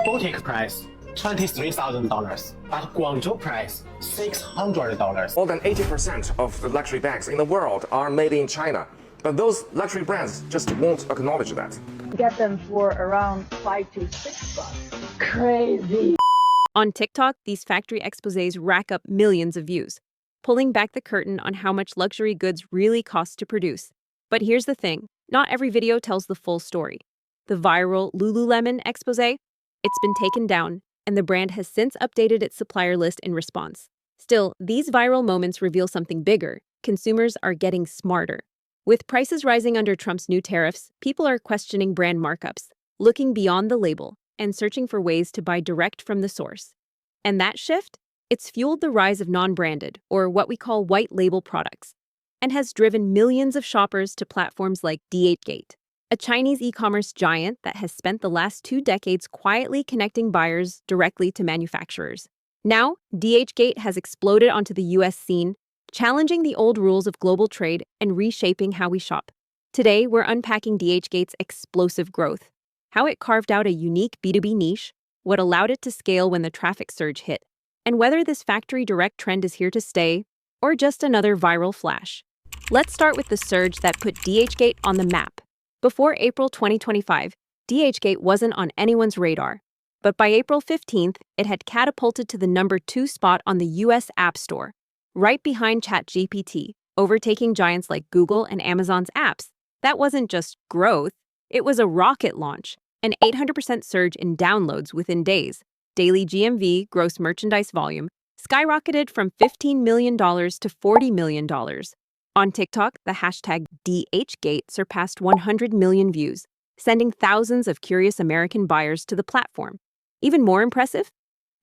boutique price $23,000, but Guangzhou price $600. More than 80% of the luxury bags in the world are made in China. But those luxury brands just won't acknowledge that. Get them for around $5 to $6. Crazy. On TikTok, these factory exposés rack up millions of views, pulling back the curtain on how much luxury goods really cost to produce. But here's the thing, not every video tells the full story. The viral Lululemon exposé, it's been taken down, and the brand has since updated its supplier list in response. Still, these viral moments reveal something bigger. Consumers are getting smarter. With prices rising under Trump's new tariffs, people are questioning brand markups, looking beyond the label, and searching for ways to buy direct from the source. And that shift? It's fueled the rise of non-branded, or what we call white label products, and has driven millions of shoppers to platforms like DHgate, a Chinese e-commerce giant that has spent the last 2 decades quietly connecting buyers directly to manufacturers. Now, DHgate has exploded onto the US scene, challenging the old rules of global trade and reshaping how we shop. Today, we're unpacking DHgate's explosive growth, how it carved out a unique B2B niche, what allowed it to scale when the traffic surge hit, and whether this factory direct trend is here to stay or just another viral flash. Let's start with the surge that put DHgate on the map. Before April 2025, DHgate wasn't on anyone's radar. But by April 15th, it had catapulted to the #2 spot on the US App Store, right behind ChatGPT, overtaking giants like Google and Amazon's apps. That wasn't just growth, it was a rocket launch, an 800% surge in downloads within days. Daily GMV, gross merchandise volume, skyrocketed from $15 million to $40 million. On TikTok, the hashtag DHgate surpassed 100 million views, sending thousands of curious American buyers to the platform. Even more impressive?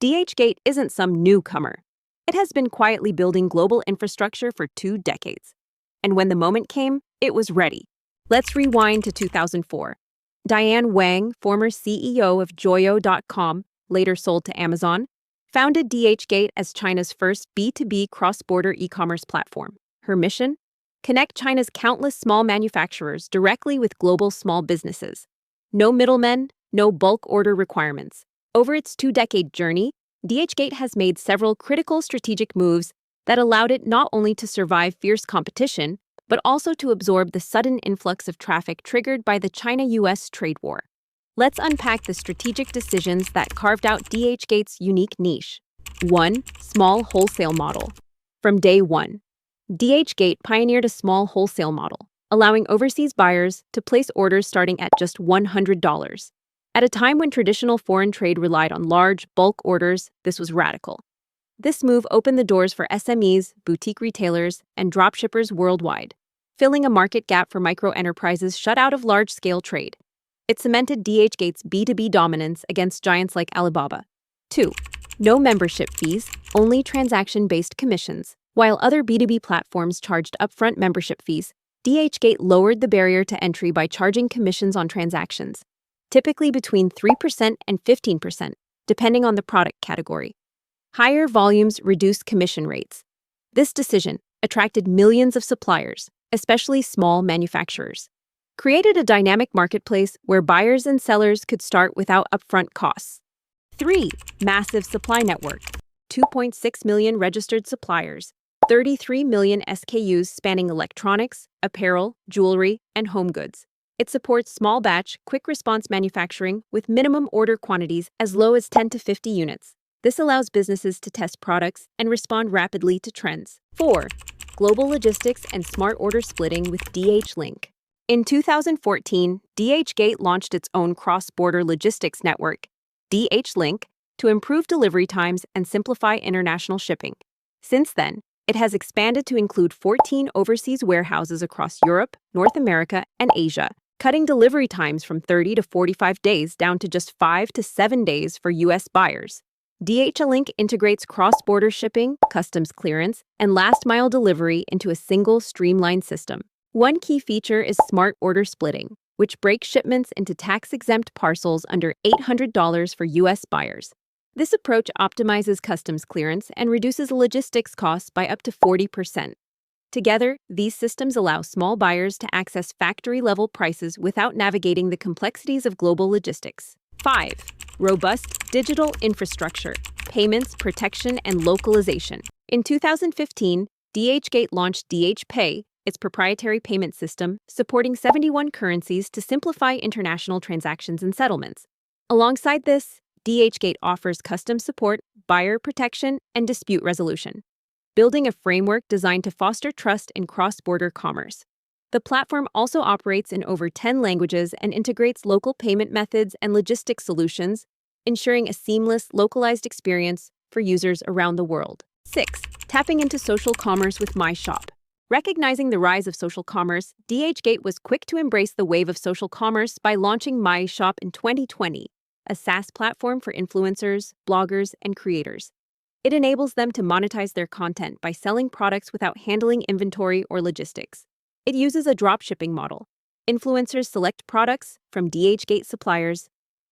DHgate isn't some newcomer. It has been quietly building global infrastructure for 2 decades. And when the moment came, it was ready. Let's rewind to 2004. Diane Wang, former CEO of Joyo.com, later sold to Amazon, founded DHgate as China's first B2B cross-border e-commerce platform. Her mission? Connect China's countless small manufacturers directly with global small businesses. No middlemen, no bulk order requirements. Over its 2-decade journey, DHgate has made several critical strategic moves that allowed it not only to survive fierce competition, but also to absorb the sudden influx of traffic triggered by the China-US trade war. Let's unpack the strategic decisions that carved out DHgate's unique niche. 1. Small wholesale model. From day one, DHgate pioneered a small wholesale model, allowing overseas buyers to place orders starting at just $100. At a time when traditional foreign trade relied on large, bulk orders, this was radical. This move opened the doors for SMEs, boutique retailers, and dropshippers worldwide, filling a market gap for micro-enterprises shut out of large-scale trade. It cemented DHgate's B2B dominance against giants like Alibaba. 2. No membership fees, only transaction-based commissions. While other B2B platforms charged upfront membership fees, DHgate lowered the barrier to entry by charging commissions on transactions, typically between 3% and 15%, depending on the product category. Higher volumes reduced commission rates. This decision attracted millions of suppliers, especially small manufacturers, created a dynamic marketplace where buyers and sellers could start without upfront costs. 3. Massive supply network. 2.6 million registered suppliers, 33 million SKUs spanning electronics, apparel, jewelry, and home goods. It supports small batch, quick response manufacturing with minimum order quantities as low as 10 to 50 units. This allows businesses to test products and respond rapidly to trends. 4. Global logistics and smart order splitting with DHLink. In 2014, DHgate launched its own cross-border logistics network, DHLink, to improve delivery times and simplify international shipping. Since then, it has expanded to include 14 overseas warehouses across Europe, North America, and Asia, cutting delivery times from 30 to 45 days down to just 5 to 7 days for U.S. buyers. DHLink integrates cross-border shipping, customs clearance, and last-mile delivery into a single streamlined system. One key feature is smart order splitting, which breaks shipments into tax-exempt parcels under $800 for U.S. buyers. This approach optimizes customs clearance and reduces logistics costs by up to 40%. Together, these systems allow small buyers to access factory-level prices without navigating the complexities of global logistics. 5. Robust digital infrastructure, payments, protection, and localization. In 2015, DHgate launched DHPay, its proprietary payment system, supporting 71 currencies to simplify international transactions and settlements. Alongside this, DHgate offers custom support, buyer protection, and dispute resolution, building a framework designed to foster trust in cross-border commerce. The platform also operates in over 10 languages and integrates local payment methods and logistics solutions, ensuring a seamless, localized experience for users around the world. 6. Tapping into social commerce with MyyShop. Recognizing the rise of social commerce, DHgate was quick to embrace the wave of social commerce by launching MyyShop in 2020, a SaaS platform for influencers, bloggers, and creators. It enables them to monetize their content by selling products without handling inventory or logistics. It uses a dropshipping model. Influencers select products from DHgate suppliers,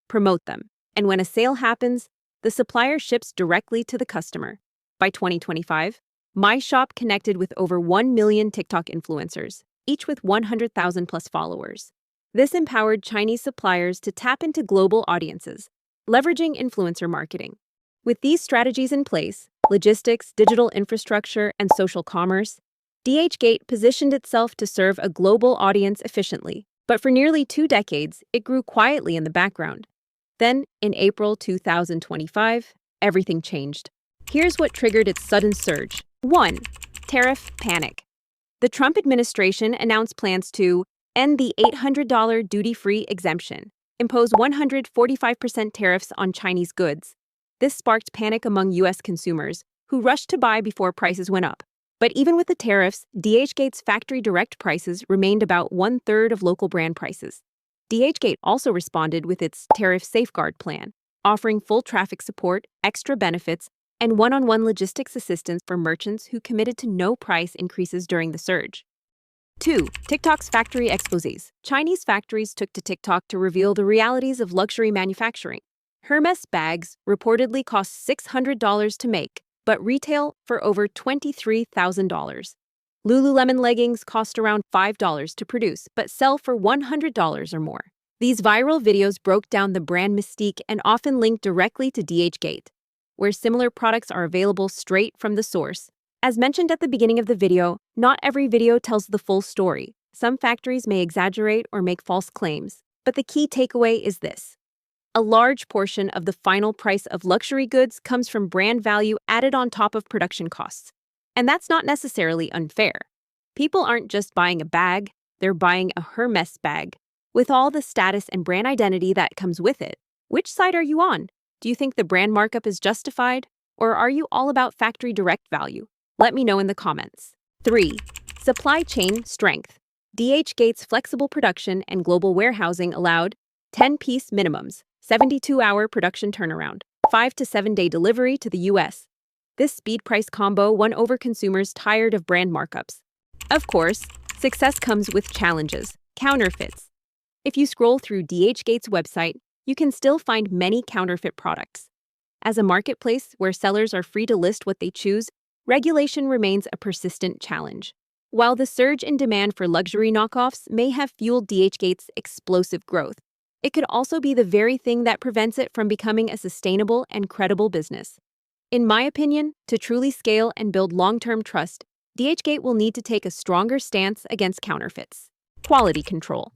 promote them, and when a sale happens, the supplier ships directly to the customer. By 2025, MyyShop connected with over 1 million TikTok influencers, each with 100,000 plus followers. This empowered Chinese suppliers to tap into global audiences, leveraging influencer marketing. With these strategies in place, logistics, digital infrastructure, and social commerce, DHgate positioned itself to serve a global audience efficiently. But for nearly 2 decades, it grew quietly in the background. Then, in April 2025, everything changed. Here's what triggered its sudden surge. 1. Tariff panic. The Trump administration announced plans to end the $800 duty-free exemption, impose 145% tariffs on Chinese goods. This sparked panic among U.S. consumers, who rushed to buy before prices went up. But even with the tariffs, DHgate's factory direct prices remained about 1/3 of local brand prices. DHgate also responded with its Tariff Safeguard Plan, offering full traffic support, extra benefits, and one-on-one logistics assistance for merchants who committed to no price increases during the surge. 2. TikTok's factory exposés. Chinese factories took to TikTok to reveal the realities of luxury manufacturing. Hermes bags reportedly cost $600 to make, but retail for over $23,000. Lululemon leggings cost around $5 to produce, but sell for $100 or more. These viral videos broke down the brand mystique and often linked directly to DHgate, where similar products are available straight from the source. As mentioned at the beginning of the video, not every video tells the full story. Some factories may exaggerate or make false claims, but the key takeaway is this. A large portion of the final price of luxury goods comes from brand value added on top of production costs. And that's not necessarily unfair. People aren't just buying a bag, they're buying a Hermes bag, with all the status and brand identity that comes with it. Which side are you on? Do you think the brand markup is justified? Or are you all about factory direct value? Let me know in the comments. 3. Supply chain strength. DHgate's flexible production and global warehousing allowed 10-piece minimums, 72-hour production turnaround, 5 to 7-day delivery to the US. This speed-price combo won over consumers tired of brand markups. Of course, success comes with challenges, counterfeits. If you scroll through DHgate's website, you can still find many counterfeit products. As a marketplace where sellers are free to list what they choose, regulation remains a persistent challenge. While the surge in demand for luxury knockoffs may have fueled DHgate's explosive growth, it could also be the very thing that prevents it from becoming a sustainable and credible business. In my opinion, to truly scale and build long-term trust, DHgate will need to take a stronger stance against counterfeits. Quality control.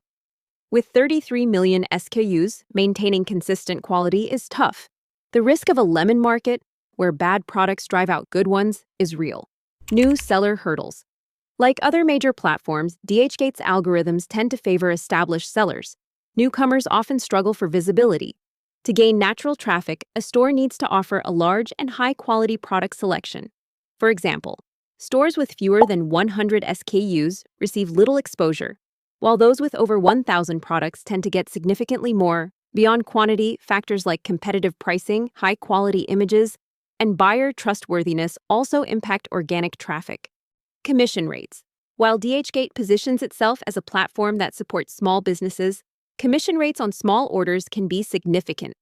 With 33 million SKUs, maintaining consistent quality is tough. The risk of a lemon market, where bad products drive out good ones, is real. New seller hurdles. Like other major platforms, DHgate's algorithms tend to favor established sellers. Newcomers often struggle for visibility. To gain natural traffic, a store needs to offer a large and high-quality product selection. For example, stores with fewer than 100 SKUs receive little exposure, while those with over 1,000 products tend to get significantly more. Beyond quantity, factors like competitive pricing, high-quality images, and buyer trustworthiness also impact organic traffic. Commission rates. While DHgate positions itself as a platform that supports small businesses, commission rates on small orders can be significant,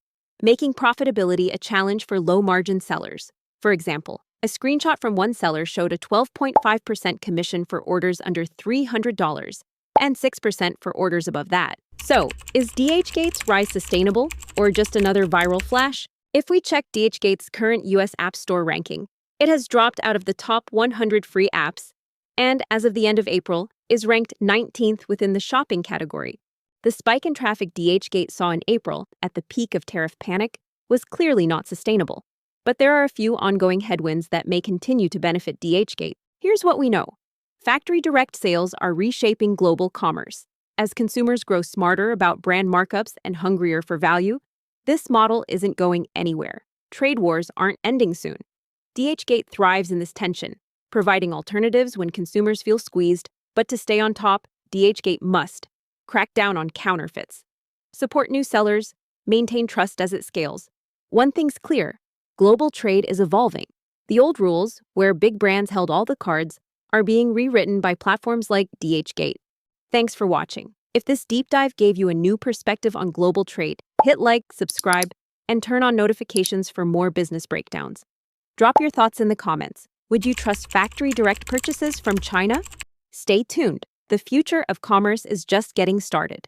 making profitability a challenge for low-margin sellers. For example, a screenshot from one seller showed a 12.5% commission for orders under $300 and 6% for orders above that. So, is DHgate's rise sustainable or just another viral flash? If we check DHgate's current US App Store ranking, it has dropped out of the top 100 free apps and, as of the end of April, is ranked 19th within the shopping category. The spike in traffic DHgate saw in April, at the peak of tariff panic, was clearly not sustainable. But there are a few ongoing headwinds that may continue to benefit DHgate. Here's what we know. Factory direct sales are reshaping global commerce. As consumers grow smarter about brand markups and hungrier for value, this model isn't going anywhere. Trade wars aren't ending soon. DHgate thrives in this tension, providing alternatives when consumers feel squeezed, but to stay on top, DHgate must crack down on counterfeits, support new sellers, maintain trust as it scales. One thing's clear, global trade is evolving. The old rules, where big brands held all the cards, are being rewritten by platforms like DHgate. Thanks for watching. If this deep dive gave you a new perspective on global trade, hit like, subscribe, and turn on notifications for more business breakdowns. Drop your thoughts in the comments. Would you trust factory direct purchases from China? Stay tuned. The future of commerce is just getting started.